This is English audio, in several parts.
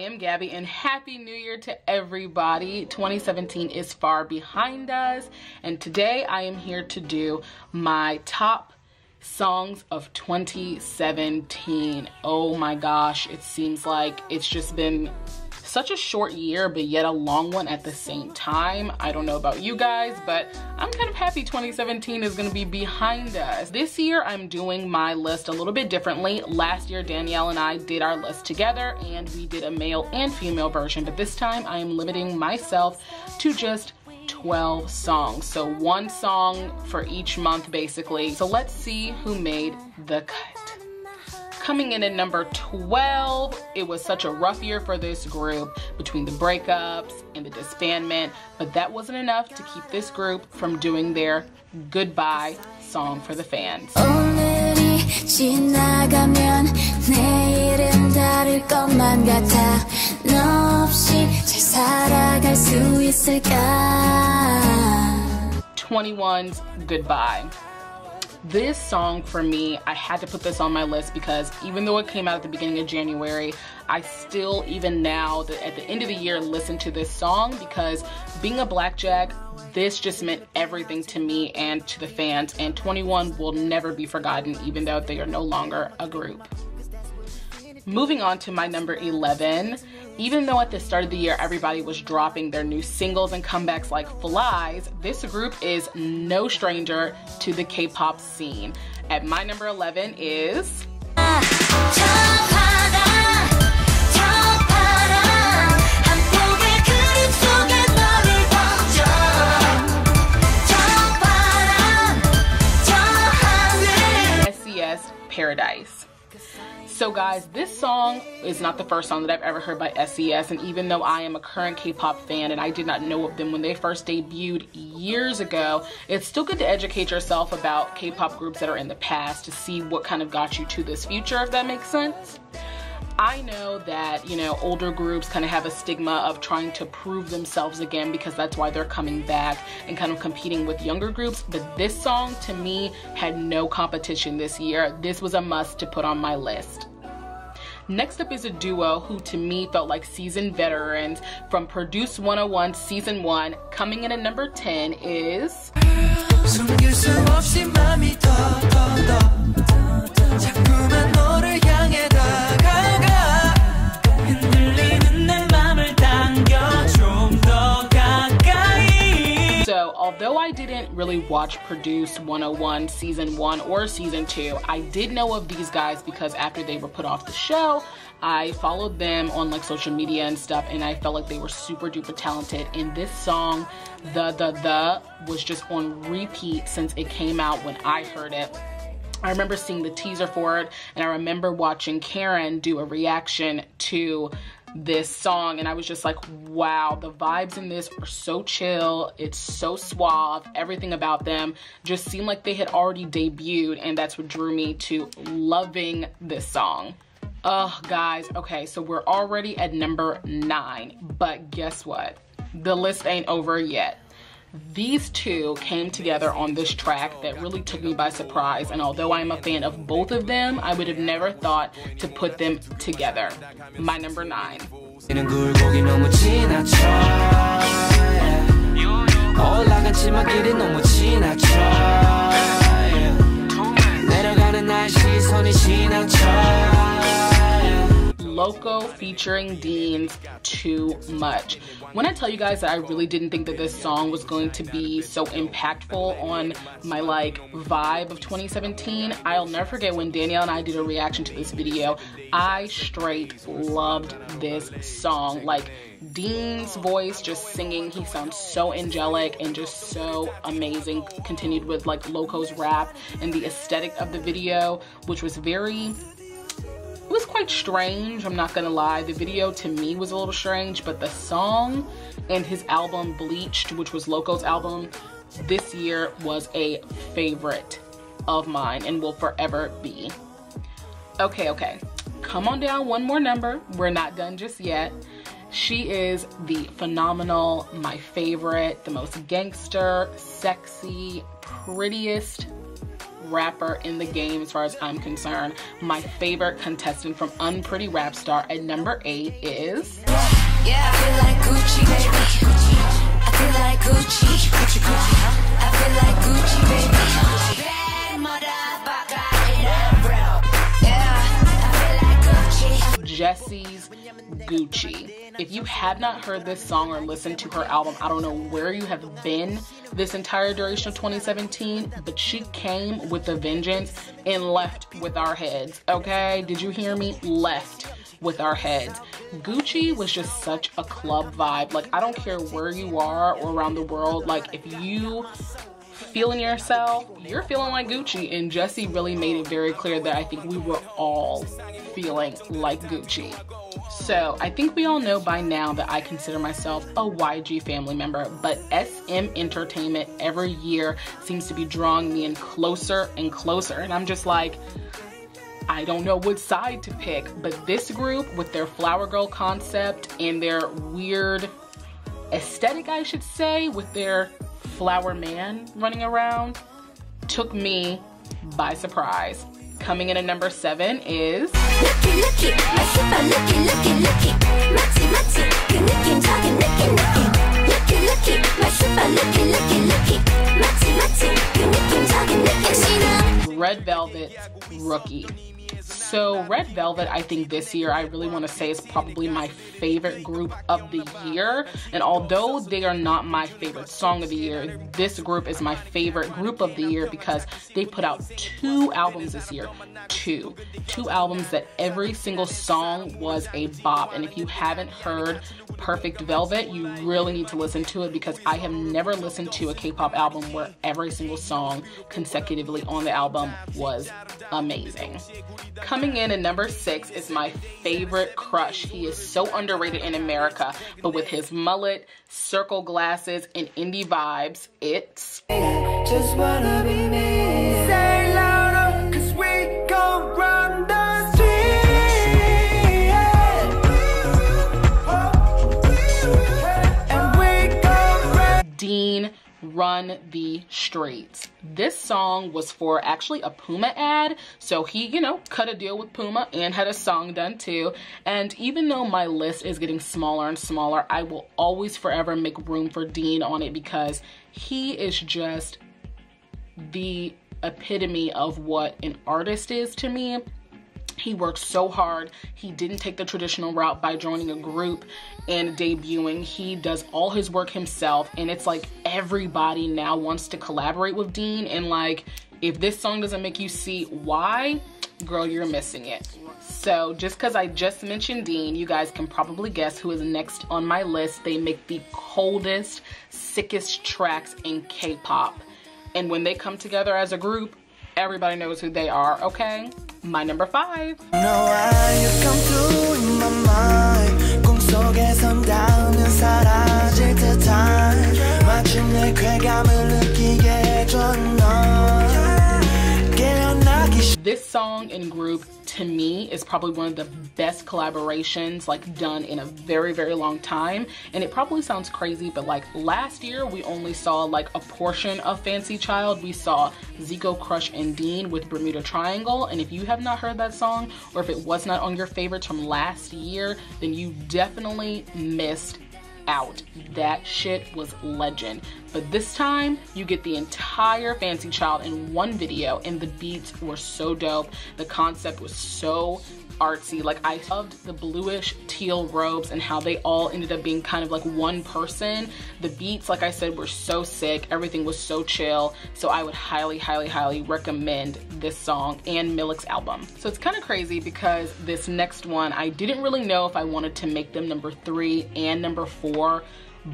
am Gabby and Happy New Year to everybody. 2017 is far behind us and today I am here to do my top songs of 2017. Oh my gosh, it seems like it's just been such a short year but yet a long one at the same time. I don't know about you guys, but I'm kind of happy 2017 is going to be behind us. This year I'm doing my list a little bit differently. Last year Danielle and I did our list together and we did a male and female version, but this time I am limiting myself to just 12 songs. So one song for each month basically. So let's see who made the cut. Coming in at number 12, it was such a rough year for this group between the breakups and the disbandment, but that wasn't enough to keep this group from doing their goodbye song for the fans. (21's) Goodbye. This song for me, I had to put this on my list because even though it came out at the beginning of January, I still, even now, at the end of the year, listen to this song because being a Blackjack, this just meant everything to me and to the fans, and 21 will never be forgotten even though they are no longer a group. Moving on to my number 11, even though at the start of the year everybody was dropping their new singles and comebacks like flies, this group is no stranger to the K-pop scene. At my number 11 is... S.E.S Paradise. So guys, this song is not the first song that I've ever heard by S.E.S, and even though I am a current K-pop fan and I did not know of them when they first debuted years ago, it's still good to educate yourself about K-pop groups that are in the past to see what kind of got you to this future, if that makes sense. I know that, you know, older groups kind of have a stigma of trying to prove themselves again because that's why they're coming back and kind of competing with younger groups, but this song to me had no competition this year. This was a must to put on my list. Next up is a duo who to me felt like seasoned veterans from Produce 101 Season 1. Coming in at number 10 is... So, although I didn't really watch Produce 101 Season 1 or Season 2, I did know of these guys because after they were put off the show, I followed them on like social media and stuff, and I felt like they were super duper talented. And this song, the was just on repeat since it came out when I heard it. I remember seeing the teaser for it, and I remember watching Karen do a reaction to this song, and I was just like, wow, the vibes in this are so chill, it's so suave, everything about them just seemed like they had already debuted, and that's what drew me to loving this song. Guys, okay, so we're already at number 9, but guess what? The list ain't over yet. These two came together on this track that really took me by surprise, and although I am a fan of both of them, I would have never thought to put them together. My number 9. LOCO featuring Dean's Too Much. When I tell you guys that I really didn't think that this song was going to be so impactful on my like vibe of 2017, I'll never forget when Danielle and I did a reaction to this video. I straight loved this song. Like Dean's voice just singing, he sounds so angelic and just so amazing. Continued with like LOCO's rap and the aesthetic of the video, which was very... It was quite strange, I'm not gonna lie. The video to me was a little strange, but the song and his album Bleached, which was LOCO's album this year, was a favorite of mine and will forever be. Okay, come on down one more number. We're not done just yet. She is the phenomenal, my favorite, the most gangster, sexy, prettiest rapper in the game as far as I'm concerned. My favorite contestant from Unpretty Rap Star at number 8 is... Yeah, I feel like Gucci, baby. I feel like Gucci. I feel like Gucci, baby. Bad motherfucker, yeah, I feel like Gucci. Jessi Gucci. If you have not heard this song or listened to her album, I don't know where you have been this entire duration of 2017, but she came with a vengeance and left with our heads, okay? Did you hear me? Left with our heads. Gucci was just such a club vibe. Like, I don't care where you are or around the world, like, if you feeling yourself, you're feeling like Gucci, and Jessi really made it very clear that I think we were all feeling like Gucci. So I think we all know by now that I consider myself a YG family member, but SM Entertainment every year seems to be drawing me in closer and closer, and I'm just like, I don't know what side to pick. But this group, with their flower girl concept and their weird aesthetic, I should say, with their flower man running around, took me by surprise. Coming in at number 7 is... Red Velvet's Rookie. So Red Velvet, I think this year, I really want to say, is probably my favorite group of the year. And although they are not my favorite song of the year, this group is my favorite group of the year because they put out 2 albums this year. Two albums that every single song was a bop. And if you haven't heard Perfect Velvet, you really need to listen to it, because I have never listened to a K-pop album where every single song consecutively on the album was amazing. Coming in at number 6 is my favorite crush. He is so underrated in America, but with his mullet, circle glasses, and indie vibes, it's... Just wanna be me. Say louder, 'cause we gon' run the street. And we gon' run. Dean, Run the Streets. This song was for actually a Puma ad, so he, you know, cut a deal with Puma and had a song done too. And even though my list is getting smaller and smaller, I will always forever make room for Dean on it, because he is just the epitome of what an artist is to me. He worked so hard. He didn't take the traditional route by joining a group and debuting. He does all his work himself, and it's like everybody now wants to collaborate with Dean, and like, if this song doesn't make you see why, girl, you're missing it. So just because I just mentioned Dean, you guys can probably guess who is next on my list. They make the coldest, sickest tracks in K-pop, and when they come together as a group, everybody knows who they are, okay? My number 5. This song and group, to me, is probably one of the best collaborations like done in a very, very long time. And it probably sounds crazy, but like last year we only saw like a portion of Fancy Child. We saw Zico, Crush, and Dean with Bermuda Triangle. And if you have not heard that song, or if it was not on your favorites from last year, then you definitely missed out. That shit was legend. But this time you get the entire Fancy Child in one video, and the beats were so dope. The concept was so artsy. Like, I loved the bluish teal robes and how they all ended up being kind of like one person. The beats, like I said, were so sick. Everything was so chill. So I would highly, highly, highly recommend this song and Millic's album. So it's kind of crazy because this next one, I didn't really know if I wanted to make them number 3 and number 4,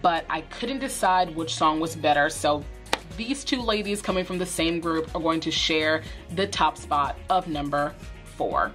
but I couldn't decide which song was better. So these two ladies coming from the same group are going to share the top spot of number 4.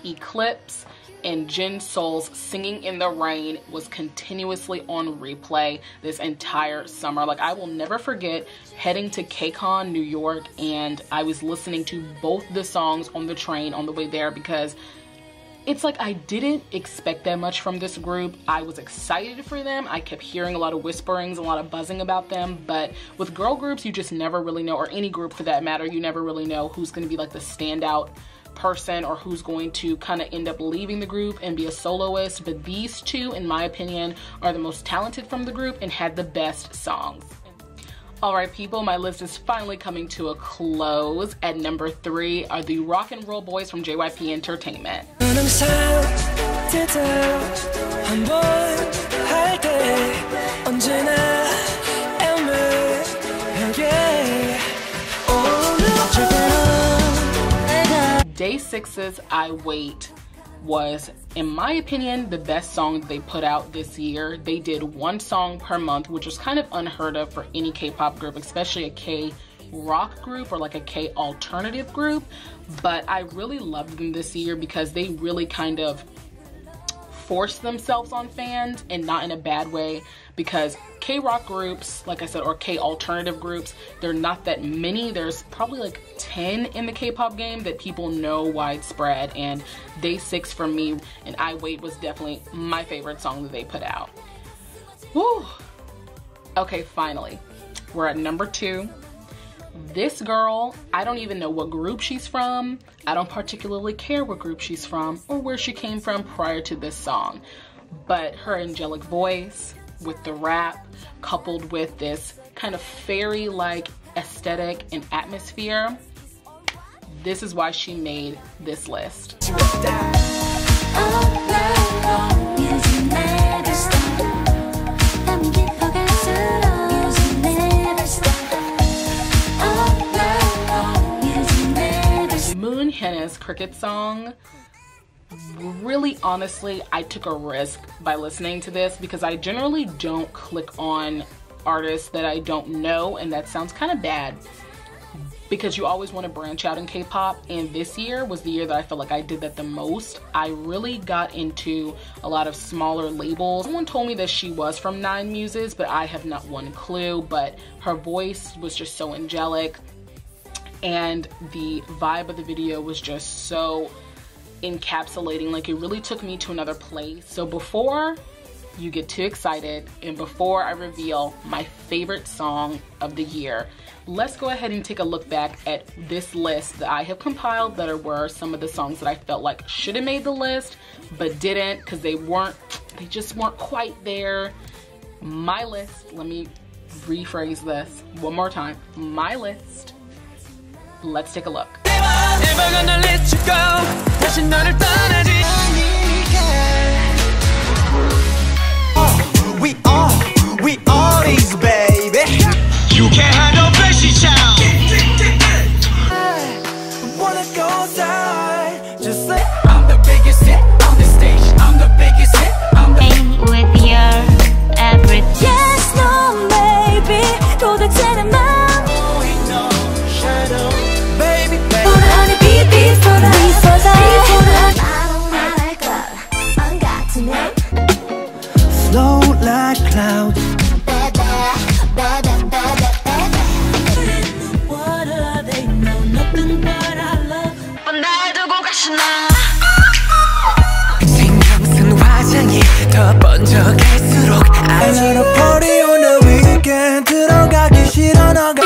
Eclipse, and Jinsoul's Singing in the Rain was continuously on replay this entire summer. Like, I will never forget heading to KCON, New York, and I was listening to both the songs on the train on the way there, because it's like I didn't expect that much from this group. I was excited for them. I kept hearing a lot of whisperings, a lot of buzzing about them, but with girl groups, you just never really know, or any group for that matter, you never really know who's gonna be like the standout person or who's going to kind of end up leaving the group and be a soloist. But these two, in my opinion, are the most talented from the group and had the best songs. Alright people, my list is finally coming to a close. At number 3 are the rock and roll boys from JYP Entertainment. Day6's I Wait was, in my opinion, the best song they put out this year. They did one song per month, which was kind of unheard of for any K-pop group, especially a K-rock group or like a K-alternative group. But I really loved them this year because they really kind of forced themselves on fans, and not in a bad way, because K-rock groups, like I said, or K-alternative groups, they're not that many. There's probably like 10 in the K-pop game that people know widespread, and Day6 for me and I Wait was definitely my favorite song that they put out. Woo! Okay, finally, we're at number 2. This girl, I don't even know what group she's from. I don't particularly care what group she's from or where she came from prior to this song. But her angelic voice with the rap, coupled with this kind of fairy-like aesthetic and atmosphere, this is why she made this list. Hyuna's Cricket song, really honestly, I took a risk by listening to this because I generally don't click on artists that I don't know, and that sounds kind of bad because you always want to branch out in K-pop, and this year was the year that I felt like I did that the most. I really got into a lot of smaller labels. Someone told me that she was from 9 Muses, but I have not one clue, but her voice was just so angelic. And the vibe of the video was just so encapsulating. Like, it really took me to another place. So before you get too excited and before I reveal my favorite song of the year, let's go ahead and take a look back at this list that I have compiled that were some of the songs that I felt like should have made the list but didn't because they just weren't quite there. My list, let me rephrase this one more time. My list. Let's take a look. We all these, baby. You can't handle fleshy child. I wanna go die. Just like I'm the biggest hit on the stage. I'm the biggest hit. I'm the with your everything. Yes, no, maybe. 도대체는 flow like clouds. What are they? Know nothing but I love. 날 두고 가시나. 신경 화장이 더 번져갈수록 I let a party on the weekend. 들어가기 싫어 너가.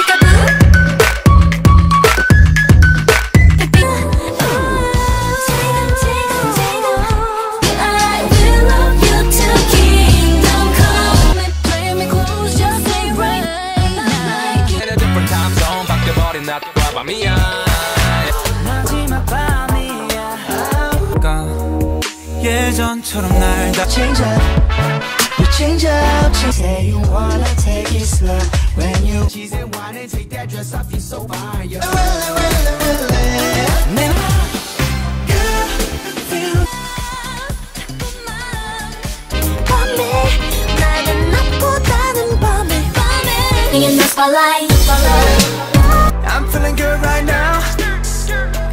예전처럼 날 다 change up, you change up. Say you wanna take it slow when you cheese and wine and take that dress off, you so fine. You I'm feeling good right now.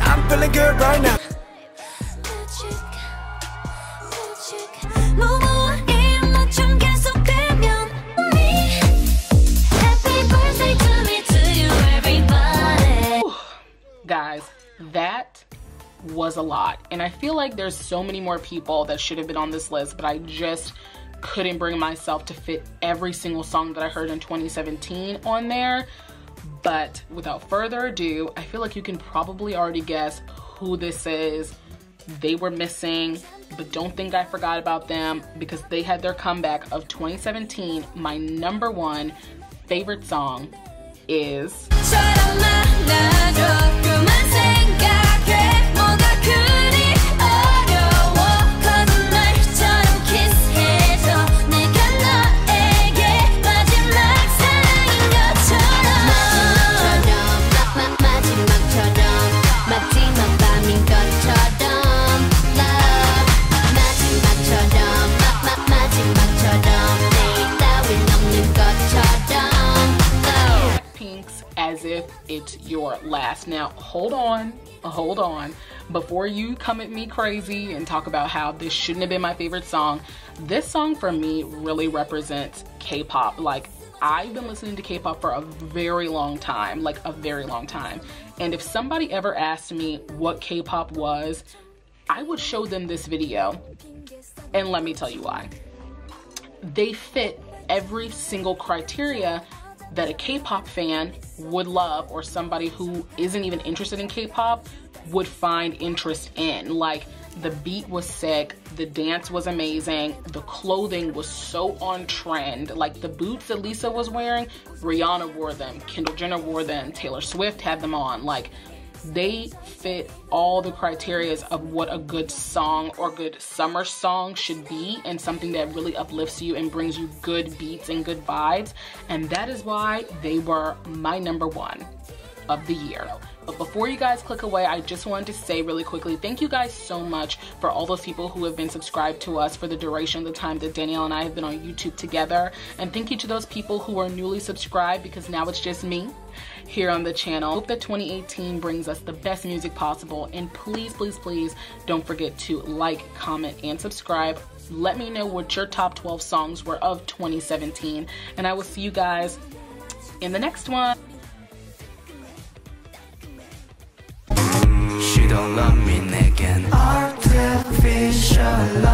I'm feeling good right now. was a lot. And I feel like there's so many more people that should have been on this list, but I just couldn't bring myself to fit every single song that I heard in 2017 on there. But without further ado, I feel like you can probably already guess who this is. They were missing, but don't think I forgot about them, because they had their comeback of 2017. My number one favorite song is As If It's Your Last. Now, hold on. Before you come at me crazy and talk about how this shouldn't have been my favorite song, this song for me really represents K-pop. Like, I've been listening to K-pop for a very long time, like a very long time. And if somebody ever asked me what K-pop was, I would show them this video. And let me tell you why. They fit every single criteria that a K-pop fan would love, or somebody who isn't even interested in K-pop would find interest in. Like, the beat was sick, the dance was amazing, the clothing was so on trend. Like, the boots that Lisa was wearing, Rihanna wore them, Kendall Jenner wore them, Taylor Swift had them on. Like, they fit all the criteria of what a good song or good summer song should be, and something that really uplifts you and brings you good beats and good vibes. And that is why they were my number one of the year. But before you guys click away, I just wanted to say really quickly, thank you guys so much for all those people who have been subscribed to us for the duration of the time that Danielle and I have been on YouTube together. And thank you to those people who are newly subscribed, because now it's just me here on the channel. Hope that 2018 brings us the best music possible, and please, please, please don't forget to like, comment, and subscribe. Let me know what your top 12 songs were of 2017, and I will see you guys in the next one. She don't love me, 내겐 artificial love.